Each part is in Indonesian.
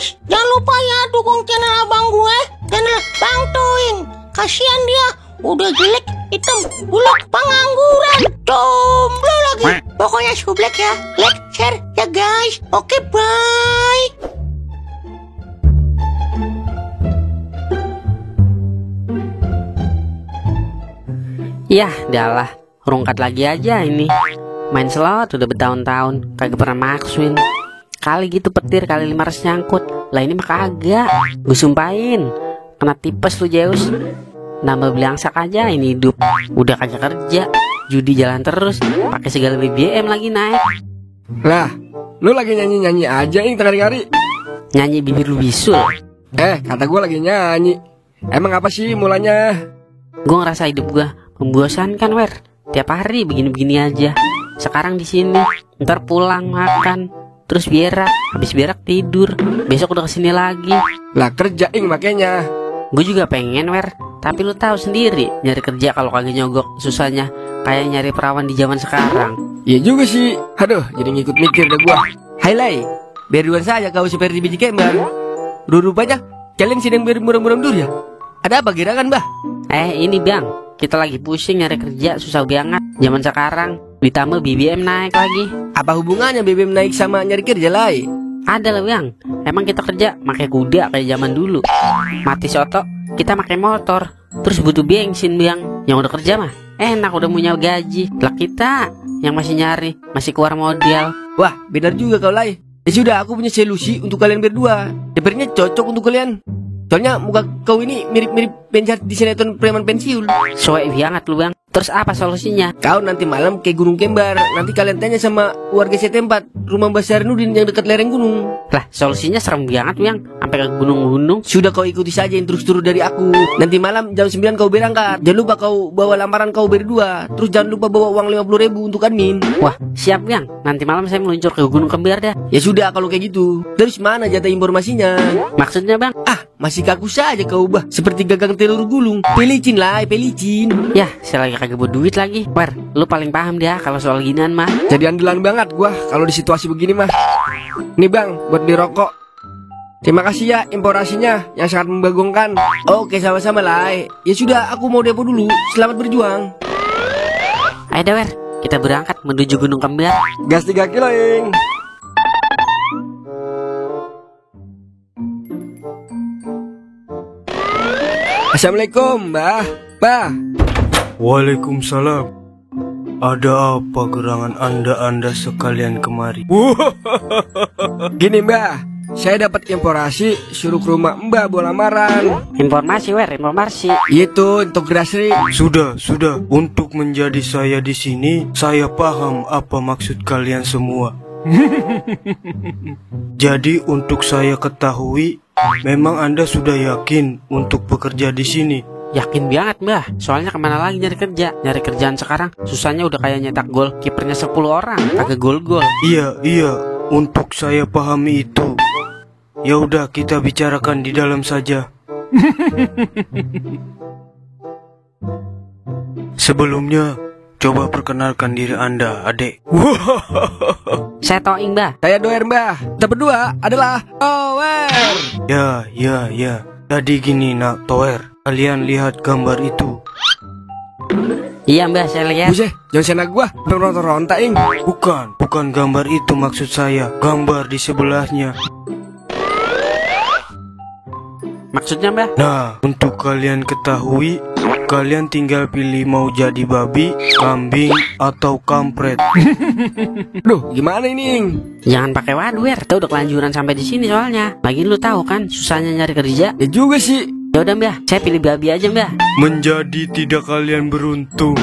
guys, jangan lupa ya dukung channel abang gue, channel Bang Toing. Kasihan dia, udah jelek, hitam, buluk, pengangguran, jomblo lagi. Pokoknya sublek ya, like, share ya guys. Oke, bye. Yah, dalah, rungkat lagi aja ini. Main slot udah bertahun-tahun, kagak pernah maksuin. Kali gitu petir, kali 500 nyangkut. Lah ini mah kagak. Gue sumpahin, kena tipes lu Zeus. Nambah belangsak aja ini hidup. Udah kagak kerja, judi jalan terus, pakai segala BBM lagi naik. Lah, lu lagi nyanyi-nyanyi aja ing tengah-hari. Nyanyi bibir lu bisul. Kata gue lagi nyanyi. Emang apa sih mulanya? Gue ngerasa hidup gue membosankan, Wer. Tiap hari begini-begini aja. Sekarang di sini, ntar pulang makan, terus berak, habis berak tidur, besok udah kesini lagi. Lah kerja ing makanya. Gue juga pengen, Wer, tapi lu tahu sendiri nyari kerja kalau kagak nyogok susahnya kayak nyari perawan di zaman sekarang. Iya juga sih. Aduh, jadi ngikut mikir dah gua. Hai Lai, berduaan saja kau seperti biji kembar. Rupanya kalian sedang bermuram-muram dulu ya? Ada apa gerakan, Bah? Ini Bang, kita lagi pusing nyari kerja susah banget zaman sekarang. Ditambah BBM naik lagi. Apa hubungannya BBM naik sama nyari kerja, Lai? Ada lah Bang, emang kita kerja pakai kuda kayak zaman dulu. Mati soto, kita pakai motor. Terus butuh bensin Bang. Yang udah kerja mah enak, udah punya gaji. Lah kita yang masih nyari, masih keluar modal. Wah, benar juga kau Lai. Ya sudah, aku punya solusi untuk kalian berdua. Sepertinya cocok untuk kalian. Soalnya muka kau ini mirip-mirip penjahat di sinetron preman pensiun. Soalnya banget lu Bang. Terus apa solusinya? Kau nanti malam ke Gunung Kembar. Nanti kalian tanya sama warga setempat rumah Mbak Sarnudin yang dekat lereng gunung. Lah solusinya serem banget Bang, sampai ke gunung-gunung. Sudah kau ikuti saja instruksi dari aku. Nanti malam jam 9 kau berangkat. Jangan lupa kau bawa lamaran kau berdua. Terus jangan lupa bawa uang 50.000 untuk admin. Wah siap Bang, nanti malam saya meluncur ke Gunung Kembar dah. Ya sudah kalau kayak gitu. Terus mana jatah informasinya? Maksudnya Bang? Masih kaku saja kau Bah. Seperti gagang telur gulung. Pelicin lah, pelicin. Yah, saya lagi kagak bawa duit lagi. Wer, lu paling paham dia kalau soal ginian mah. Jadi andalan banget gua kalau di situasi begini mah. Nih Bang, buat beli rokok. Terima kasih ya informasinya yang sangat membagongkan. Oke, sama-sama lah. Ya sudah, aku mau depo dulu. Selamat berjuang. Ayo deh Wer, kita berangkat menuju Gunung Kembar. Gas 3 kilo ing. Assalamualaikum, Mbah. Waalaikumsalam. Ada apa gerangan anda sekalian kemari? Gini Mbah, saya dapat informasi suruh ke rumah Mbah bawa lamaran. Informasi Wer, informasi. Itu integrasi. Sudah. Untuk menjadi saya di sini, saya paham apa maksud kalian semua. Jadi untuk saya ketahui, memang Anda sudah yakin untuk bekerja di sini? Yakin banget Mbah, soalnya kemana lagi nyari kerja? Nyari kerjaan sekarang susahnya udah kayak nyetak gol kipernya 10 orang, kagak gol-gol. Iya, untuk saya pahami itu. Ya udah, kita bicarakan di dalam saja. Sebelumnya, coba perkenalkan diri Anda, adik. Saya Toing Mbah. Saya Doer Mbah. Kita berdua adalah Tower. Ya. Jadi gini nak Tower, kalian lihat gambar itu? Iya Mbah, saya lihat. Buset, jangan senang gua ronta ing. Bukan gambar itu maksud saya. Gambar di sebelahnya. Maksudnya Mbah? Nah, untuk kalian ketahui, kalian tinggal pilih mau jadi babi, kambing, atau kampret. Duh, gimana ini ing? Jangan pakai waduh Wer, kita udah kelanjuran sampai di sini soalnya. Lagi lu tahu kan susahnya nyari kerja. Ya juga sih. Ya udah Mbah, saya pilih babi aja Mbah. Menjadi tidak kalian beruntung.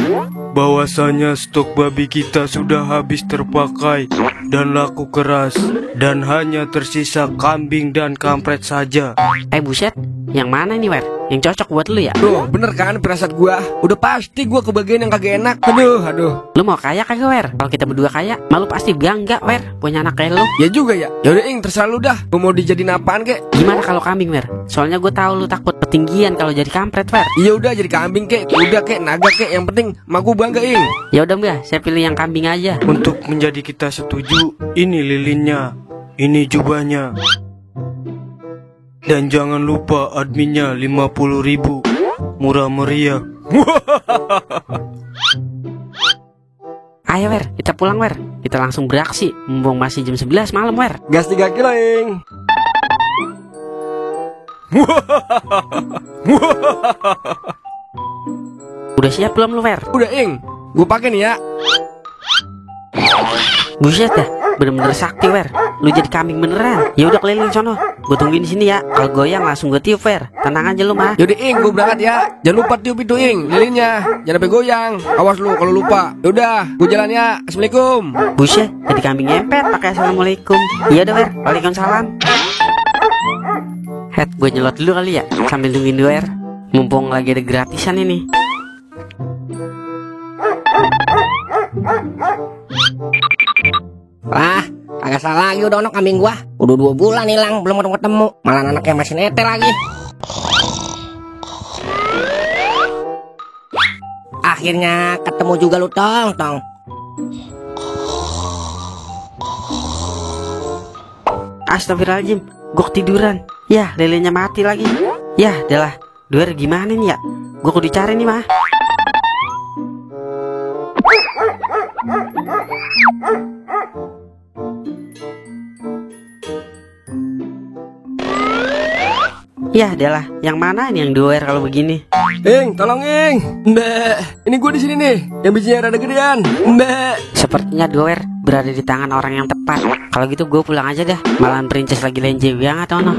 Bahwasanya stok babi kita sudah habis terpakai dan laku keras, dan hanya tersisa kambing dan kampret saja. Buset, yang mana nih Wer? Yang cocok buat lu ya? Duh, bener kan firasat gua? Udah pasti gua kebagian yang kagak enak. Aduh. Lu mau kaya kagak Wer? Kalau kita berdua kaya, malu pasti bangga Wer punya anak kayak lu. Ya juga ya. Yaudah ing, terserah lu dah. Gua mau dijadiin apaan kek? Gimana kalau kambing Wer? Soalnya gue tahu lu takut ketinggian kalau jadi kampret Wer. Iya udah, jadi kambing kek, kuda kek, naga kek, yang penting maku bangga ing. Ya udah Mbah, saya pilih yang kambing aja. Untuk menjadi kita setuju, ini lilinnya, ini jubahnya. Dan jangan lupa adminnya 50.000. Murah meriah. Ayo Wer, kita pulang Wer. Kita langsung beraksi, mumpung masih jam 11 malam Wer. Gas 3 kilo, Ing. Udah siap belum lu Wer? Udah, Ing. Gue pakai nih ya. Buset dah, bener-bener sakti Wer. Lu jadi kambing beneran. Ya udah keliling sono. Gue tungguin di sini ya. Kalau goyang langsung gue tiup Wer. Tenang aja lu mah. Yaudah, Ing, gue berangkat ya. Jangan lupa tiup itu, Ing, lilinnya. Jangan sampai goyang. Awas lu kalau lupa. Yaudah, gue jalan ya. Assalamualaikum. Buset, jadi kambing ngempet pakai assalamualaikum. Iya udah Wer, waalaikumsalam. Head, gue nyelot dulu kali ya sambil nungguin lu Wer. Mumpung lagi ada gratisan ini. Lah, kagak salah lagi udah ono kambing gua. Udah 2 bulan hilang, belum ketemu. Malah anaknya masih netel lagi. Akhirnya ketemu juga lu, Tong. Astagfirullahaladzim, gue ketiduran. Ya, lelenya mati lagi. Ya, adalah. Duer gimana nih ya? Gue kudu cari nih mah. Ya, adalah. Yang mana nih yang duer kalau begini? Ing, tolong, Ing. Mbak, ini gue di sini nih. Yang bijinya rada gedean. Mbak. Sepertinya duer berada di tangan orang yang tepat. Kalau gitu gue pulang aja dah. Malahan princess lagi lenje banget ono.